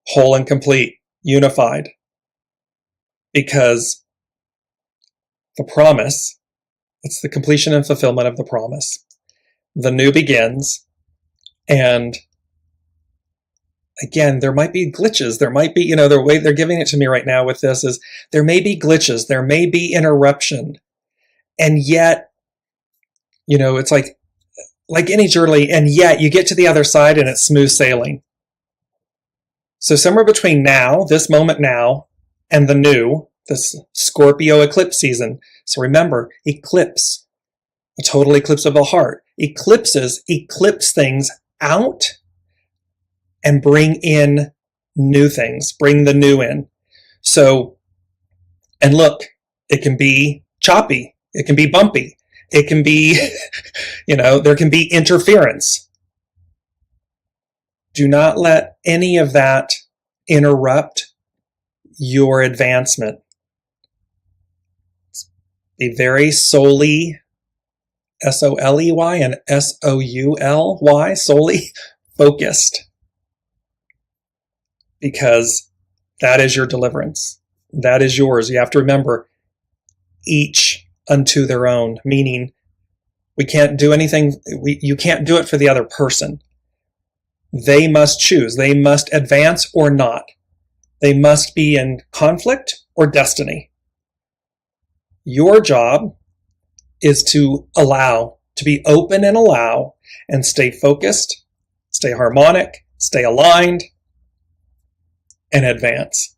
whole and complete, unified. Because the promise, it's the completion and fulfillment of the promise. The new begins, and again, there might be glitches. There might be, the way they're giving it to me right now with this is there may be glitches. There may be interruption. And yet, it's like any journey, and yet you get to the other side and it's smooth sailing. So somewhere between now, this moment now, and the new, this Scorpio eclipse season. So remember, eclipse, a total eclipse of the heart. Eclipses eclipse things out and bring in new things, bring the new in. So, and look, it can be choppy. It can be bumpy. It can be, there can be interference. Do not let any of that interrupt your advancement. Be very solely, S-O-L-E-Y and S-O-U-L-Y, solely focused. Because that is your deliverance. That is yours. You have to remember, each unto their own, meaning we can't do anything. You can't do it for the other person. They must choose. They must advance or not. They must be in conflict or destiny. Your job is to allow, to be open and allow, and stay focused, stay harmonic, stay aligned, and advance.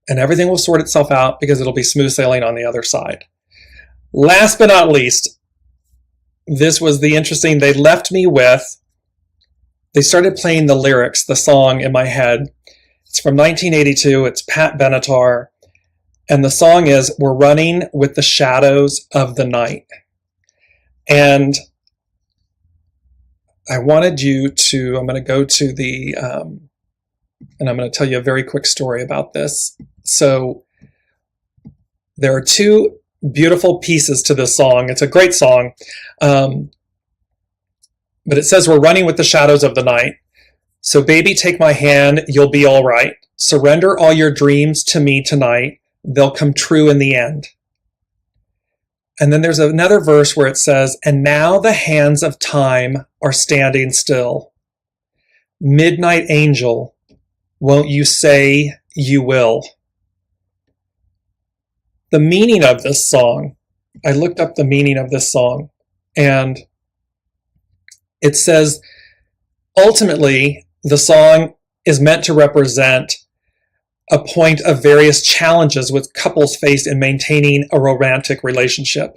And everything will sort itself out because it'll be smooth sailing on the other side. Last but not least, this was the interesting, they left me with, they started playing the lyrics, the song in my head. It's from 1982. It's Pat Benatar. And the song is, "We're Running with the Shadows of the Night." And I wanted you to, I'm going to go to the, and I'm going to tell you a very quick story about this. So there are two beautiful pieces to this song. It's a great song. But it says, "We're running with the shadows of the night. So baby, take my hand, you'll be all right. Surrender all your dreams to me tonight. They'll come true in the end." And then there's another verse where it says, "And now the hands of time are standing still. Midnight angel, won't you say you will?" The meaning of this song, I looked up the meaning of this song, and it says, ultimately, the song is meant to represent a point of various challenges with couples face in maintaining a romantic relationship.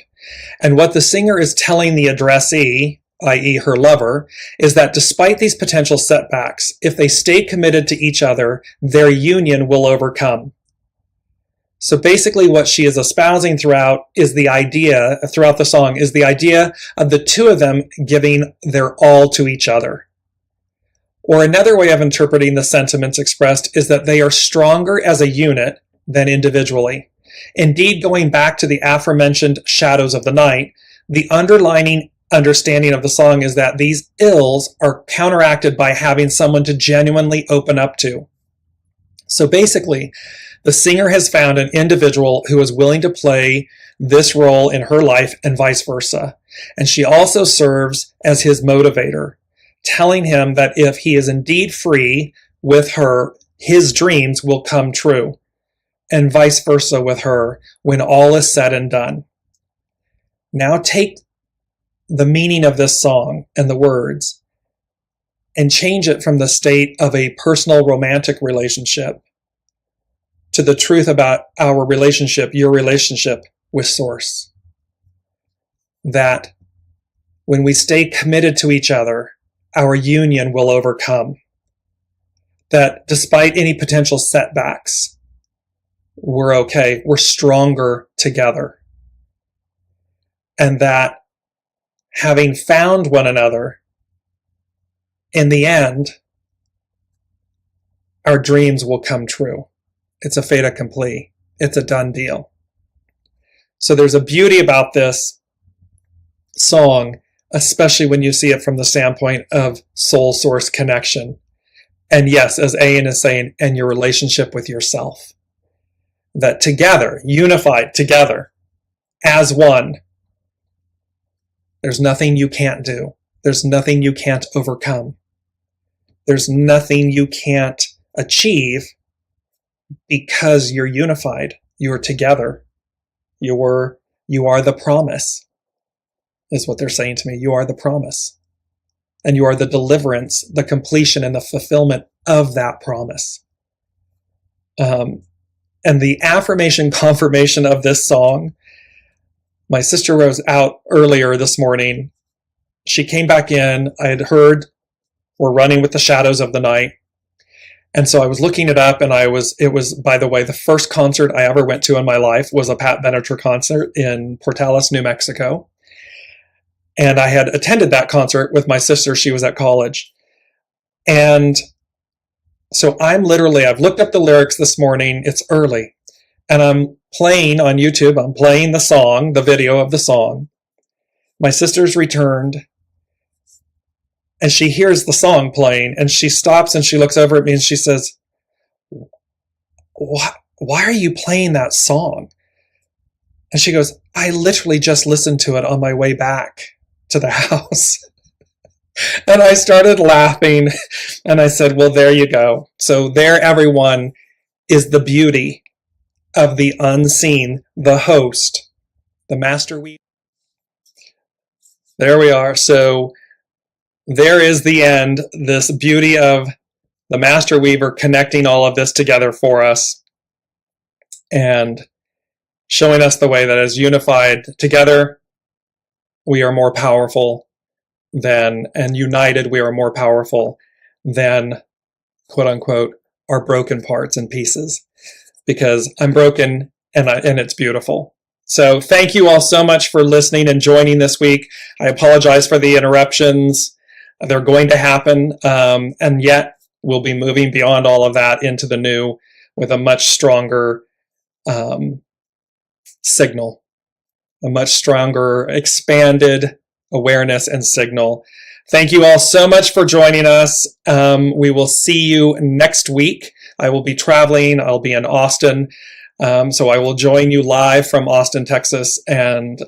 And what the singer is telling the addressee, i.e. her lover, is that despite these potential setbacks, if they stay committed to each other, their union will overcome. So basically what she is espousing throughout the song, is the idea of the two of them giving their all to each other. Or another way of interpreting the sentiments expressed is that they are stronger as a unit than individually. Indeed, going back to the aforementioned shadows of the night, the underlining understanding of the song is that these ills are counteracted by having someone to genuinely open up to. So basically, the singer has found an individual who is willing to play this role in her life and vice versa. And she also serves as his motivator, telling him that if he is indeed free with her, his dreams will come true. and vice versa with her when all is said and done. Now take the meaning of this song and the words and change it from the state of a personal romantic relationship to the truth about our relationship, your relationship with Source. That when we stay committed to each other, our union will overcome. That despite any potential setbacks, we're okay. We're stronger together. And that having found one another, in the end, our dreams will come true. It's a fait accompli. It's a done deal. So there's a beauty about this song, especially when you see it from the standpoint of soul source connection. And yes, as Ayan is saying, and your relationship with yourself. That together, unified together, as one, there's nothing you can't do. There's nothing you can't overcome. There's nothing you can't achieve because you're unified. You're together. You are the promise, is what they're saying to me. You are the promise. And you are the deliverance, the completion, and the fulfillment of that promise. And the affirmation confirmation of this song, my sister was out earlier this morning. She came back in. I had heard We're Running with the Shadows of the Night. And so I was looking it up, and it was, by the way, the first concert I ever went to in my life was a Pat Benatar concert in Portales, New Mexico. And I had attended that concert with my sister. She was at college. And so I've looked up the lyrics this morning. It's early. And I'm playing on YouTube. I'm playing the song, the video of the song. My sister's returned. And she hears the song playing. And she stops and she looks over at me and she says, why are you playing that song? And she goes, I literally just listened to it on my way back to the house. And I started laughing and I said, well, there you go. So there, everyone, is the beauty of the unseen, the host, the master weaver. There we are. So there is the end, this beauty of the master weaver connecting all of this together for us and showing us the way that as unified together, we are more powerful than, and united, we are more powerful than, quote unquote, our broken parts and pieces. Because I'm broken and it's beautiful. So thank you all so much for listening and joining this week. I apologize for the interruptions. They're going to happen. And yet we'll be moving beyond all of that into the new with a much stronger signal, a much stronger expanded awareness and signal. Thank you all so much for joining us. We will see you next week. I will be traveling. I'll be in Austin. So I will join you live from Austin, Texas. And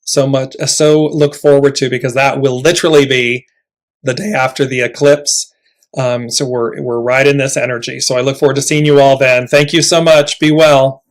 so look forward to, because that will literally be the day after the eclipse. So we're right in this energy. So I look forward to seeing you all then. Thank you so much. Be well.